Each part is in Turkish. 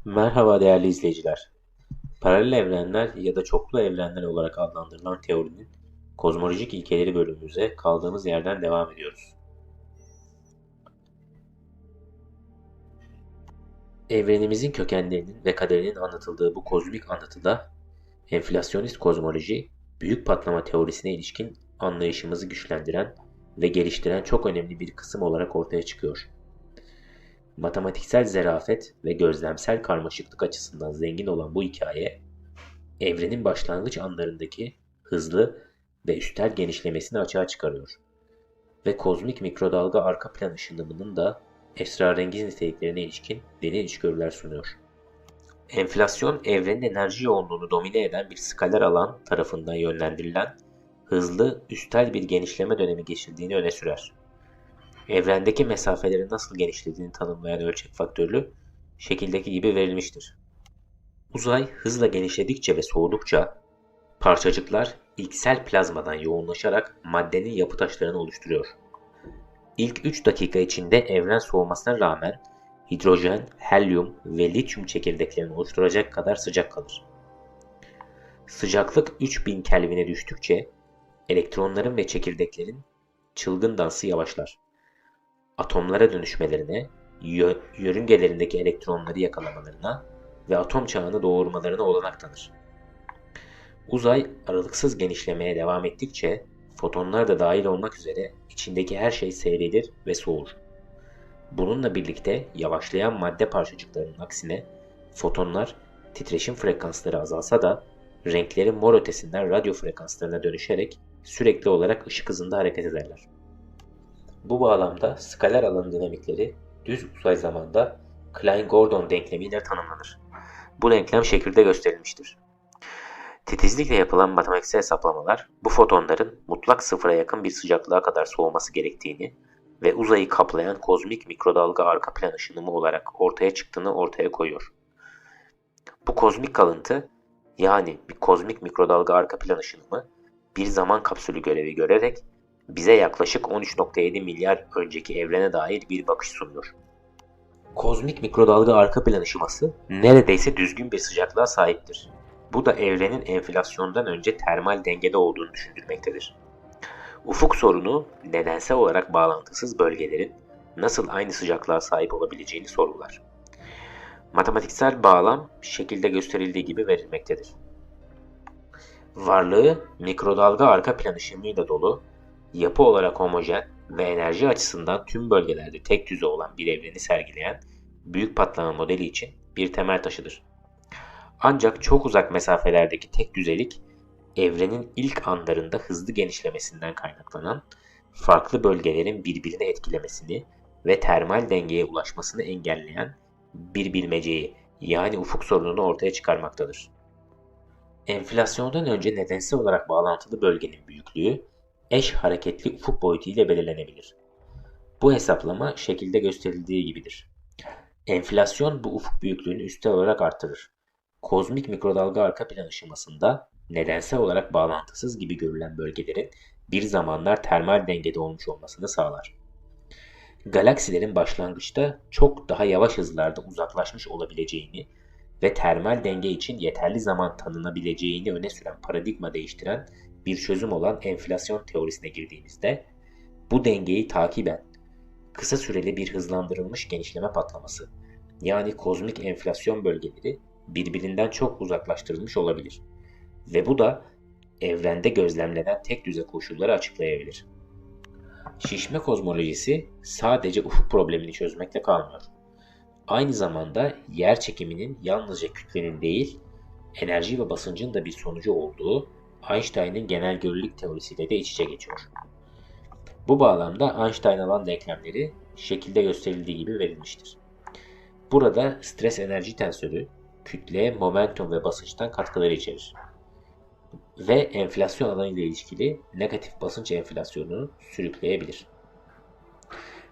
Merhaba değerli izleyiciler. Paralel evrenler ya da çoklu evrenler olarak adlandırılan teorinin kozmolojik ilkeleri bölümümüze kaldığımız yerden devam ediyoruz. Evrenimizin kökenlerinin ve kaderinin anlatıldığı bu kozmik anlatıda enflasyonist kozmoloji, büyük patlama teorisine ilişkin anlayışımızı güçlendiren ve geliştiren çok önemli bir kısım olarak ortaya çıkıyor. Matematiksel zerafet ve gözlemsel karmaşıklık açısından zengin olan bu hikaye, evrenin başlangıç anlarındaki hızlı ve üstel genişlemesini açığa çıkarıyor ve kozmik mikrodalga arka plan ışınımının da esrarengiz niteliklerine ilişkin derin içgörüler sunuyor. Enflasyon, evrenin enerji yoğunluğunu domine eden bir skaler alan tarafından yönlendirilen hızlı, üstel bir genişleme dönemi geçirdiğini öne sürer. Evrendeki mesafelerin nasıl genişlediğini tanımlayan ölçek faktörü şekildeki gibi verilmiştir. Uzay hızla genişledikçe ve soğudukça parçacıklar ilksel plazmadan yoğunlaşarak maddenin yapı taşlarını oluşturuyor. İlk 3 dakika içinde evren soğumasına rağmen hidrojen, helyum ve lityum çekirdeklerini oluşturacak kadar sıcak kalır. Sıcaklık 3000 Kelvin'e düştükçe elektronların ve çekirdeklerin çılgın dansı yavaşlar. Atomlara dönüşmelerine, yörüngelerindeki elektronları yakalamalarına ve atom çağını doğurmalarına olanak tanır. Uzay aralıksız genişlemeye devam ettikçe fotonlar da dahil olmak üzere içindeki her şey seyredir ve soğur. Bununla birlikte yavaşlayan madde parçacıklarının aksine fotonlar titreşim frekansları azalsa da renkleri mor ötesinden radyo frekanslarına dönüşerek sürekli olarak ışık hızında hareket ederler. Bu bağlamda skaler alan dinamikleri düz uzay zamanda Klein-Gordon denklemiyle tanımlanır. Bu denklem şekilde gösterilmiştir. Titizlikle yapılan matematiksel hesaplamalar bu fotonların mutlak sıfıra yakın bir sıcaklığa kadar soğuması gerektiğini ve uzayı kaplayan kozmik mikrodalga arka plan ışınımı olarak ortaya çıktığını ortaya koyuyor. Bu kozmik kalıntı, yani bir kozmik mikrodalga arka plan ışınımı, bir zaman kapsülü görevi görerek bize yaklaşık 13.7 milyar önceki evrene dair bir bakış sunuyor. Kozmik mikrodalga arka plan ışıması neredeyse düzgün bir sıcaklığa sahiptir. Bu da evrenin enflasyondan önce termal dengede olduğunu düşündürmektedir. Ufuk sorunu nedensel olarak bağlantısız bölgelerin nasıl aynı sıcaklığa sahip olabileceğini sorgular. Matematiksel bağlam şekilde gösterildiği gibi verilmektedir. Varlığı mikrodalga arka plan ışınıyla dolu, yapı olarak homojen ve enerji açısından tüm bölgelerde tek düze olan bir evreni sergileyen büyük patlama modeli için bir temel taşıdır. Ancak çok uzak mesafelerdeki tek düzelik, evrenin ilk anlarında hızlı genişlemesinden kaynaklanan farklı bölgelerin birbirini etkilemesini ve termal dengeye ulaşmasını engelleyen bir bilmeceyi, yani ufuk sorununu ortaya çıkarmaktadır. Enflasyondan önce nedensel olarak bağlantılı bölgenin büyüklüğü eş hareketli ufuk boyutu ile belirlenebilir. Bu hesaplama şekilde gösterildiği gibidir. Enflasyon bu ufuk büyüklüğünü üstel olarak artırır. Kozmik mikrodalga arka plan ışımasında nedensel olarak bağlantısız gibi görülen bölgelerin bir zamanlar termal dengede olmuş olmasını sağlar. Galaksilerin başlangıçta çok daha yavaş hızlarda uzaklaşmış olabileceğini ve termal denge için yeterli zaman tanınabileceğini öne süren paradigma değiştiren bir çözüm olan enflasyon teorisine girdiğimizde bu dengeyi takiben kısa süreli bir hızlandırılmış genişleme patlaması, yani kozmik enflasyon bölgeleri birbirinden çok uzaklaştırılmış olabilir ve bu da evrende gözlemlenen tek düze koşulları açıklayabilir. Şişme kozmolojisi sadece ufuk problemini çözmekle kalmıyor. Aynı zamanda yer çekiminin yalnızca kütlenin değil, enerji ve basıncın da bir sonucu olduğu Einstein'ın genel görelilik teorisiyle de iç içe geçiyor. Bu bağlamda Einstein alan denklemleri şekilde gösterildiği gibi verilmiştir. Burada stres enerji tensörü, kütle, momentum ve basınçtan katkıları içerir. Ve enflasyon alanı ile ilişkili negatif basınç enflasyonunu sürükleyebilir.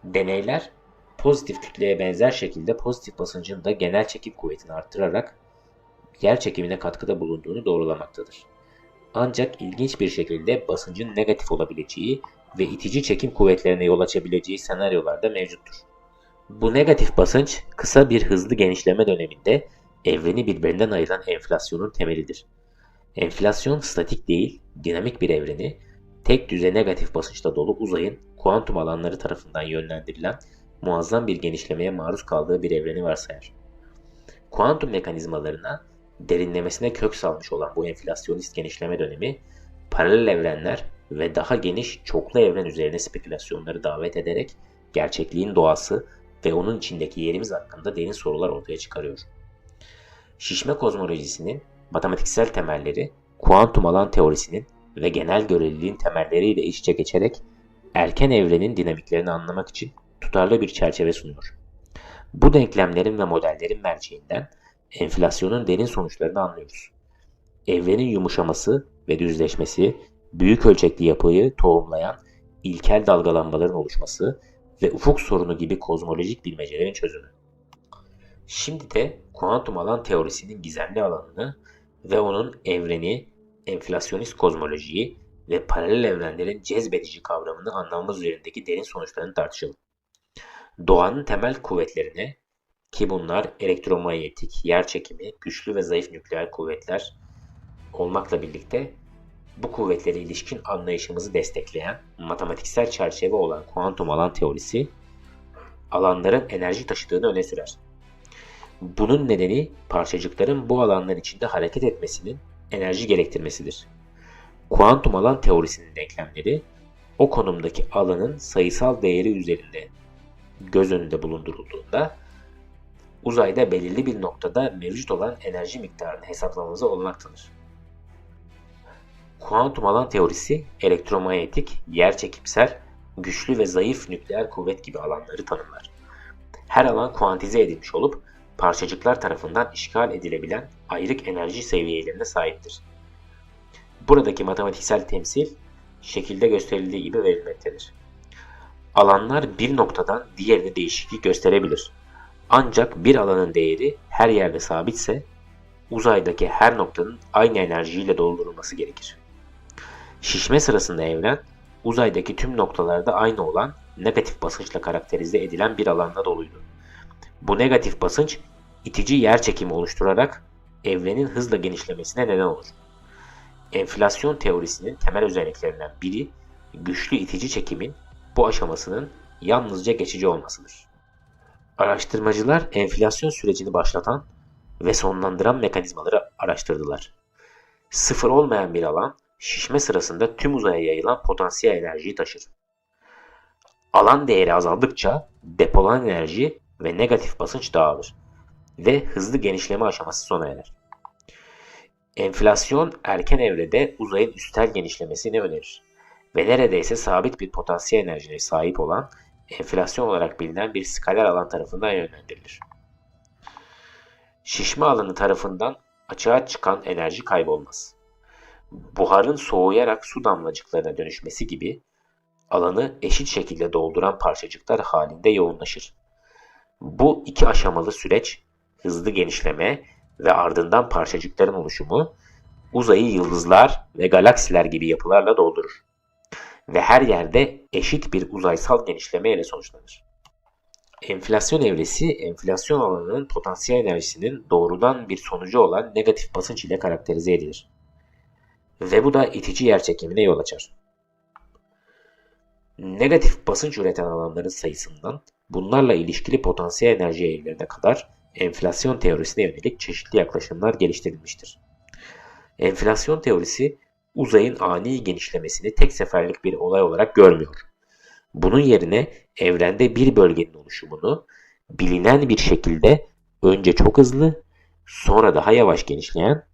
Deneyler pozitif kütleye benzer şekilde pozitif basıncın da genel çekim kuvvetini arttırarak yer çekimine katkıda bulunduğunu doğrulamaktadır. Ancak ilginç bir şekilde basıncın negatif olabileceği ve itici çekim kuvvetlerine yol açabileceği senaryolar da mevcuttur. Bu negatif basınç kısa bir hızlı genişleme döneminde evreni birbirinden ayıran enflasyonun temelidir. Enflasyon statik değil, dinamik bir evreni, tek düze negatif basınçla dolu uzayın kuantum alanları tarafından yönlendirilen muazzam bir genişlemeye maruz kaldığı bir evreni varsayar. Kuantum mekanizmalarına derinlemesine kök salmış olan bu enflasyonist genişleme dönemi, paralel evrenler ve daha geniş çoklu evren üzerine spekülasyonları davet ederek gerçekliğin doğası ve onun içindeki yerimiz hakkında derin sorular ortaya çıkarıyor. Şişme kozmolojisinin matematiksel temelleri, kuantum alan teorisinin ve genel göreliliğin temelleriyle iç içe geçerek erken evrenin dinamiklerini anlamak için tutarlı bir çerçeve sunuyor. Bu denklemlerin ve modellerin merceğinden enflasyonun derin sonuçlarını anlıyoruz. Evrenin yumuşaması ve düzleşmesi, büyük ölçekli yapıyı tohumlayan ilkel dalgalanmaların oluşması ve ufuk sorunu gibi kozmolojik bilmecelerin çözümü. Şimdi de kuantum alan teorisinin gizemli alanını ve onun evreni, enflasyonist kozmolojiyi ve paralel evrenlerin cezbedici kavramını anlamamız üzerindeki derin sonuçlarını tartışalım. Doğanın temel kuvvetlerine, ki bunlar elektromanyetik, yerçekimi, güçlü ve zayıf nükleer kuvvetler olmakla birlikte bu kuvvetlere ilişkin anlayışımızı destekleyen matematiksel çerçeve olan kuantum alan teorisi, alanların enerji taşıdığını öne sürer. Bunun nedeni parçacıkların bu alanlar içinde hareket etmesinin enerji gerektirmesidir. Kuantum alan teorisinin denklemleri o konumdaki alanın sayısal değeri üzerinde göz önünde bulundurulduğunda uzayda belirli bir noktada mevcut olan enerji miktarını hesaplamamıza olanak tanır. Kuantum alan teorisi elektromanyetik, yerçekimsel, güçlü ve zayıf nükleer kuvvet gibi alanları tanımlar. Her alan kuantize edilmiş olup parçacıklar tarafından işgal edilebilen ayrık enerji seviyelerine sahiptir. Buradaki matematiksel temsil şekilde gösterildiği gibi verilmektedir. Alanlar bir noktadan diğerine değişiklik gösterebilir. Ancak bir alanın değeri her yerde sabitse uzaydaki her noktanın aynı enerjiyle doldurulması gerekir. Şişme sırasında evren uzaydaki tüm noktalarda aynı olan negatif basınçla karakterize edilen bir alanda doluydu. Bu negatif basınç itici yerçekimi oluşturarak evrenin hızla genişlemesine neden olur. Enflasyon teorisinin temel özelliklerinden biri güçlü itici çekimin bu aşamasının yalnızca geçici olmasıdır. Araştırmacılar enflasyon sürecini başlatan ve sonlandıran mekanizmaları araştırdılar. Sıfır olmayan bir alan şişme sırasında tüm uzaya yayılan potansiyel enerjiyi taşır. Alan değeri azaldıkça depolanan enerji ve negatif basınç dağılır ve hızlı genişleme aşaması sona erer. Enflasyon erken evrede uzayın üstel genişlemesini önerir ve neredeyse sabit bir potansiyel enerjiye sahip olan enflasyon olarak bilinen bir skaler alan tarafından yönlendirilir. Şişme alanı tarafından açığa çıkan enerji kaybolmaz. Buharın soğuyarak su damlacıklarına dönüşmesi gibi alanı eşit şekilde dolduran parçacıklar halinde yoğunlaşır. Bu iki aşamalı süreç hızlı genişleme ve ardından parçacıkların oluşumu uzayı yıldızlar ve galaksiler gibi yapılarla doldurur ve her yerde eşit bir uzaysal genişleme ile sonuçlanır. Enflasyon evresi, enflasyon alanının potansiyel enerjisinin doğrudan bir sonucu olan negatif basınç ile karakterize edilir. Ve bu da itici yerçekimine yol açar. Negatif basınç üreten alanların sayısından bunlarla ilişkili potansiyel enerji eğrilerine kadar enflasyon teorisine yönelik çeşitli yaklaşımlar geliştirilmiştir. Enflasyon teorisi uzayın ani genişlemesini tek seferlik bir olay olarak görmüyor. Bunun yerine evrende bir bölgenin oluşumunu bilinen bir şekilde önce çok hızlı, sonra daha yavaş genişleyen,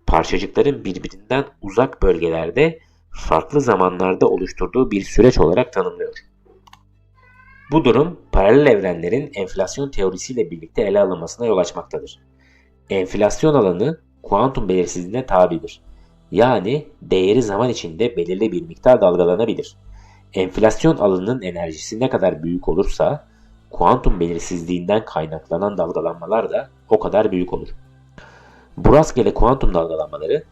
parçacıkların birbirinden uzak bölgelerde farklı zamanlarda oluşturduğu bir süreç olarak tanımlıyor. Bu durum paralel evrenlerin enflasyon teorisiyle birlikte ele alınmasına yol açmaktadır. Enflasyon alanı kuantum belirsizliğine tabidir. Yani değeri zaman içinde belirli bir miktar dalgalanabilir. Enflasyon alanının enerjisi ne kadar büyük olursa kuantum belirsizliğinden kaynaklanan dalgalanmalar da o kadar büyük olur. Bu rastgele kuantum dalgalanmaları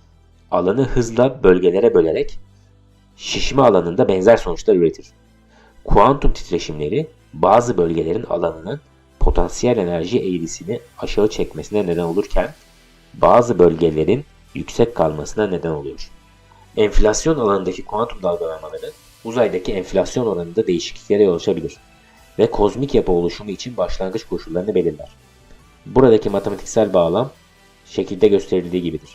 alanı hızla bölgelere bölerek şişme alanında benzer sonuçlar üretir. Kuantum titreşimleri bazı bölgelerin alanının potansiyel enerji eğrisini aşağı çekmesine neden olurken bazı bölgelerin yüksek kalmasına neden oluyor. Enflasyon alanındaki kuantum dalgalanmaları uzaydaki enflasyon oranında değişikliklere yol açabilir ve kozmik yapı oluşumu için başlangıç koşullarını belirler. Buradaki matematiksel bağlam şekilde gösterildiği gibidir.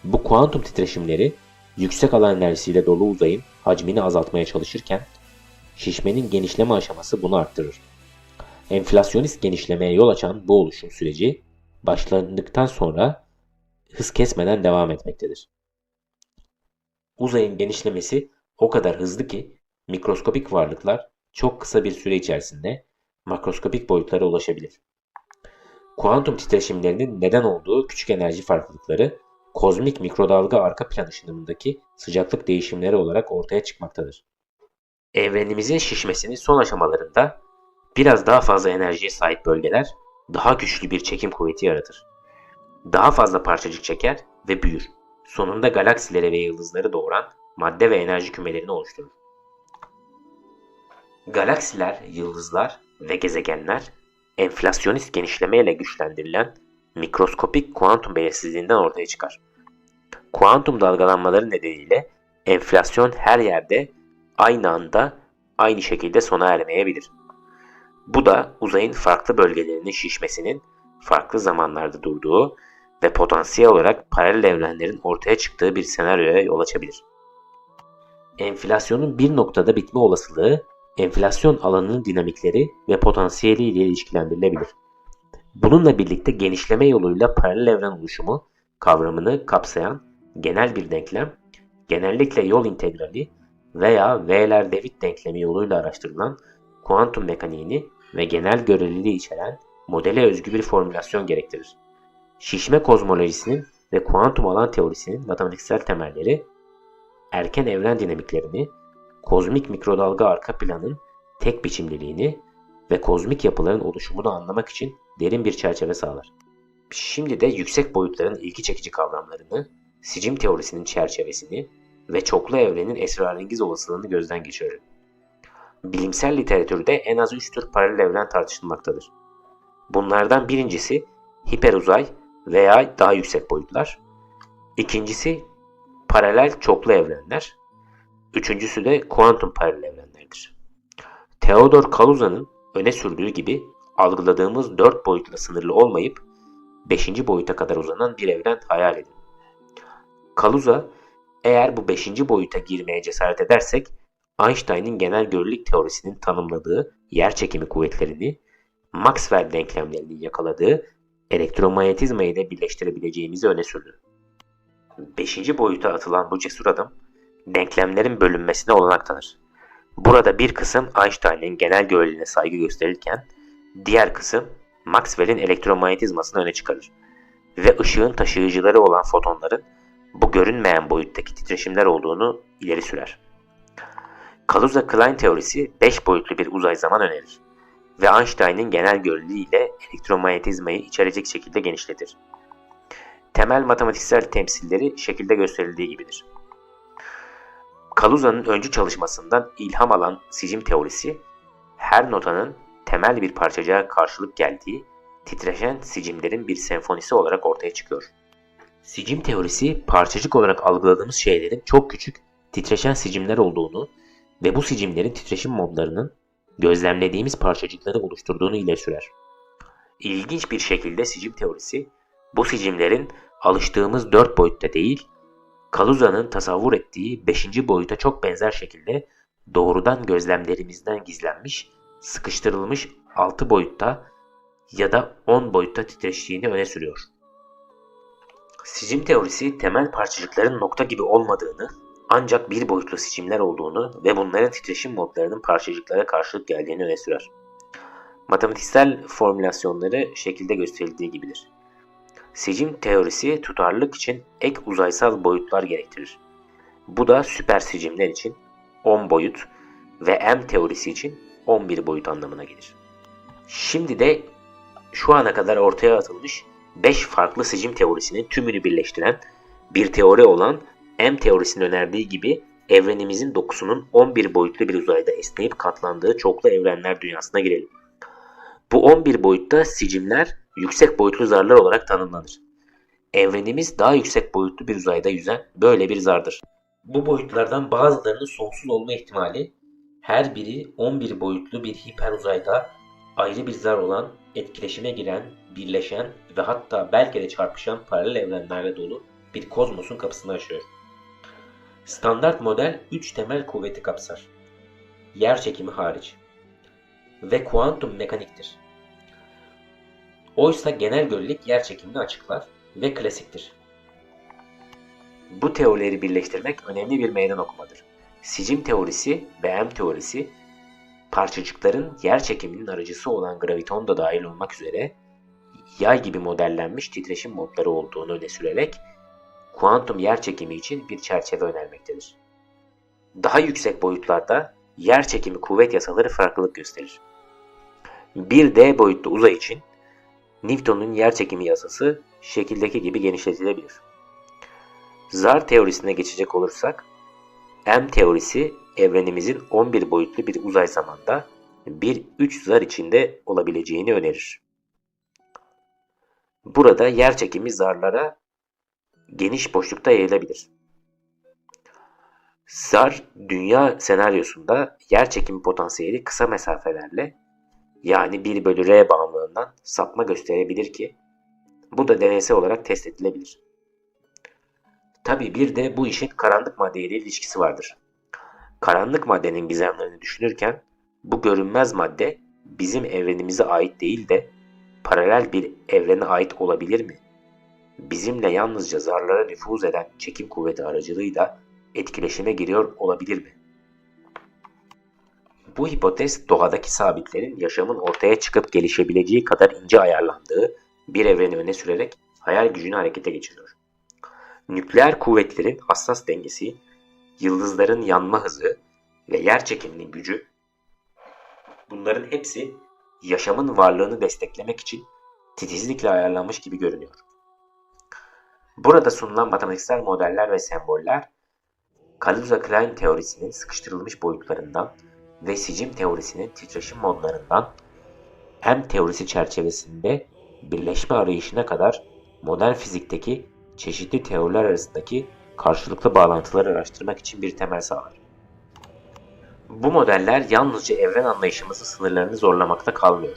Bu kuantum titreşimleri yüksek alan enerjisiyle dolu uzayın hacmini azaltmaya çalışırken şişmenin genişleme aşaması bunu arttırır. Enflasyonist genişlemeye yol açan bu oluşum süreci başlandıktan sonra hız kesmeden devam etmektedir. Uzayın genişlemesi o kadar hızlı ki mikroskopik varlıklar çok kısa bir süre içerisinde makroskopik boyutlara ulaşabilir. Kuantum titreşimlerinin neden olduğu küçük enerji farklılıkları kozmik mikrodalga arka plan ışınımındaki sıcaklık değişimleri olarak ortaya çıkmaktadır. Evrenimizin şişmesinin son aşamalarında biraz daha fazla enerjiye sahip bölgeler daha güçlü bir çekim kuvveti yaratır. Daha fazla parçacık çeker ve büyür. Sonunda galaksileri ve yıldızları doğuran madde ve enerji kümelerini oluşturur. Galaksiler, yıldızlar ve gezegenler enflasyonist genişlemeyle güçlendirilen mikroskopik kuantum belirsizliğinden ortaya çıkar. Kuantum dalgalanmaları nedeniyle enflasyon her yerde aynı anda aynı şekilde sona ermeyebilir. Bu da uzayın farklı bölgelerinin şişmesinin farklı zamanlarda durduğu ve potansiyel olarak paralel evrenlerin ortaya çıktığı bir senaryoya yol açabilir. Enflasyonun bir noktada bitme olasılığı, enflasyon alanının dinamikleri ve potansiyeli ile ilişkilendirilebilir. Bununla birlikte genişleme yoluyla paralel evren oluşumu kavramını kapsayan genel bir denklem, genellikle yol integrali veya Wheeler-Dewitt denklemi yoluyla araştırılan kuantum mekaniğini ve genel göreliliği içeren modele özgü bir formülasyon gerektirir. Şişme kozmolojisinin ve kuantum alan teorisinin matematiksel temelleri, erken evren dinamiklerini, kozmik mikrodalga arka planın tek biçimliliğini ve kozmik yapıların oluşumunu anlamak için derin bir çerçeve sağlar. Şimdi de yüksek boyutların ilgi çekici kavramlarını, sicim teorisinin çerçevesini ve çoklu evrenin esrarengiz olasılığını gözden geçirelim. Bilimsel literatürde en az 3 tür paralel evren tartışılmaktadır. Bunlardan birincisi hiperuzay veya daha yüksek boyutlar. İkincisi paralel çoklu evrenler. Üçüncüsü de kuantum paralel evrenlerdir. Theodor Kaluza'nın öne sürdüğü gibi algıladığımız 4 boyutla sınırlı olmayıp 5. boyuta kadar uzanan bir evren hayal edin. Kaluza, eğer bu 5. boyuta girmeye cesaret edersek Einstein'ın genel görelilik teorisinin tanımladığı yerçekimi kuvvetlerini, Maxwell denklemlerinin yakaladığı elektromanyetizma ile birleştirebileceğimizi öne sürdü. 5. boyuta atılan bu cesur adım, denklemlerin bölünmesine olanak tanır. Burada bir kısım Einstein'ın genel göreliliğine saygı gösterirken, diğer kısım Maxwell'in elektromanyetizmasını öne çıkarır ve ışığın taşıyıcıları olan fotonların bu görünmeyen boyuttaki titreşimler olduğunu ileri sürer. Kaluza-Klein teorisi 5 boyutlu bir uzay zaman önerir ve Einstein'ın genel göreliliği ile elektromanyetizmayı içerecek şekilde genişletir. Temel matematiksel temsilleri şekilde gösterildiği gibidir. Kaluza'nın öncü çalışmasından ilham alan sicim teorisi, her notanın temel bir parçacığa karşılık geldiği titreşen sicimlerin bir senfonisi olarak ortaya çıkıyor. Sicim teorisi, parçacık olarak algıladığımız şeylerin çok küçük, titreşen sicimler olduğunu ve bu sicimlerin titreşim modlarının gözlemlediğimiz parçacıkları oluşturduğunu ileri sürer. İlginç bir şekilde sicim teorisi, bu sicimlerin alıştığımız 4 boyutta değil, Kaluza'nın tasavvur ettiği 5. boyuta çok benzer şekilde doğrudan gözlemlerimizden gizlenmiş, sıkıştırılmış 6 boyutta ya da 10 boyutta titreştiğini öne sürüyor. Sicim teorisi temel parçacıkların nokta gibi olmadığını, ancak bir boyutlu sicimler olduğunu ve bunların titreşim modlarının parçacıklara karşılık geldiğini öne sürer. Matematiksel formülasyonları şekilde gösterildiği gibidir. Sicim teorisi tutarlılık için ek uzaysal boyutlar gerektirir. Bu da süper sicimler için 10 boyut ve M teorisi için 11 boyut anlamına gelir. Şimdi de şu ana kadar ortaya atılmış 5 farklı sicim teorisinin tümünü birleştiren bir teori olan M teorisinin önerdiği gibi evrenimizin dokusunun 11 boyutlu bir uzayda esneyip katlandığı çoklu evrenler dünyasına girelim. Bu 11 boyutta sicimler yüksek boyutlu zarlar olarak tanımlanır. Evrenimiz daha yüksek boyutlu bir uzayda yüzen böyle bir zardır. Bu boyutlardan bazılarının sonsuz olma ihtimali, her biri 11 boyutlu bir hiperuzayda ayrı bir zar olan, etkileşime giren, birleşen ve hatta belki de çarpışan paralel evrenlerle dolu bir kozmosun kapısını açıyor. Standart model 3 temel kuvveti kapsar. Yerçekimi hariç ve kuantum mekaniktir. Oysa genel görelilik yerçekimini açıklar ve klasiktir. Bu teorileri birleştirmek önemli bir meydan okumadır. Sicim teorisi ve M teorisi, parçacıkların yerçekiminin aracısı olan graviton da dahil olmak üzere yay gibi modellenmiş titreşim modları olduğunu öne sürerek kuantum yerçekimi için bir çerçeve önermektedir. Daha yüksek boyutlarda yerçekimi kuvvet yasaları farklılık gösterir. 1D boyutlu uzay için Newton'un yerçekimi yasası şekildeki gibi genişletilebilir. Zar teorisine geçecek olursak, M teorisi evrenimizin 11 boyutlu bir uzay zamanda bir 3 zar içinde olabileceğini önerir. Burada yerçekimi zarlara geniş boşlukta yayılabilir. Zar dünya senaryosunda yerçekimi potansiyeli kısa mesafelerle, yani 1/r bağımlılığından sapma gösterebilir ki bu da deneysel olarak test edilebilir. Tabii bir de bu işin karanlık maddeyle ilişkisi vardır. Karanlık maddenin gizemlerini düşünürken bu görünmez madde bizim evrenimize ait değil de paralel bir evrene ait olabilir mi? Bizimle yalnızca zarlara nüfuz eden çekim kuvveti aracılığıyla etkileşime giriyor olabilir mi? Bu hipotez doğadaki sabitlerin yaşamın ortaya çıkıp gelişebileceği kadar ince ayarlandığı bir evreni öne sürerek hayal gücünü harekete geçiriyor. Nükleer kuvvetlerin hassas dengesi, yıldızların yanma hızı ve yerçekiminin gücü, bunların hepsi yaşamın varlığını desteklemek için titizlikle ayarlanmış gibi görünüyor. Burada sunulan matematiksel modeller ve semboller, Kaluza-Klein teorisinin sıkıştırılmış boyutlarından ve sicim teorisinin titreşim modlarından M teorisi çerçevesinde birleşme arayışına kadar modern fizikteki çeşitli teoriler arasındaki karşılıklı bağlantıları araştırmak için bir temel sağlar. Bu modeller yalnızca evren anlayışımızın sınırlarını zorlamakta kalmıyor.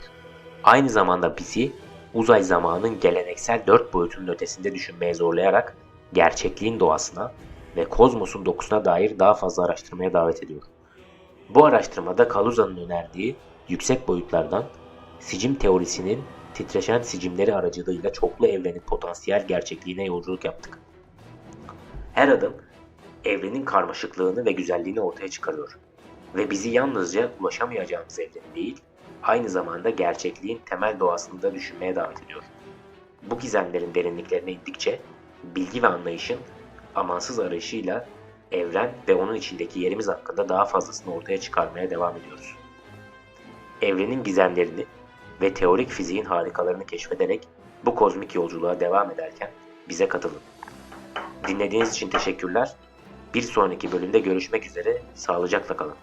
Aynı zamanda bizi uzay zamanın geleneksel 4 boyutunun ötesinde düşünmeye zorlayarak gerçekliğin doğasına ve kozmosun dokusuna dair daha fazla araştırmaya davet ediyor. Bu araştırmada Kaluza'nın önerdiği yüksek boyutlardan sicim teorisinin titreşen sicimleri aracılığıyla çoklu evrenin potansiyel gerçekliğine yolculuk yaptık. Her adım evrenin karmaşıklığını ve güzelliğini ortaya çıkarıyor ve bizi yalnızca ulaşamayacağımız evreni değil, aynı zamanda gerçekliğin temel doğasını da düşünmeye davet ediyor. Bu gizemlerin derinliklerine indikçe bilgi ve anlayışın amansız arayışıyla evren ve onun içindeki yerimiz hakkında daha fazlasını ortaya çıkarmaya devam ediyoruz. Evrenin gizemlerini ve teorik fiziğin harikalarını keşfederek bu kozmik yolculuğa devam ederken bize katılın. Dinlediğiniz için teşekkürler. Bir sonraki bölümde görüşmek üzere, sağlıcakla kalın.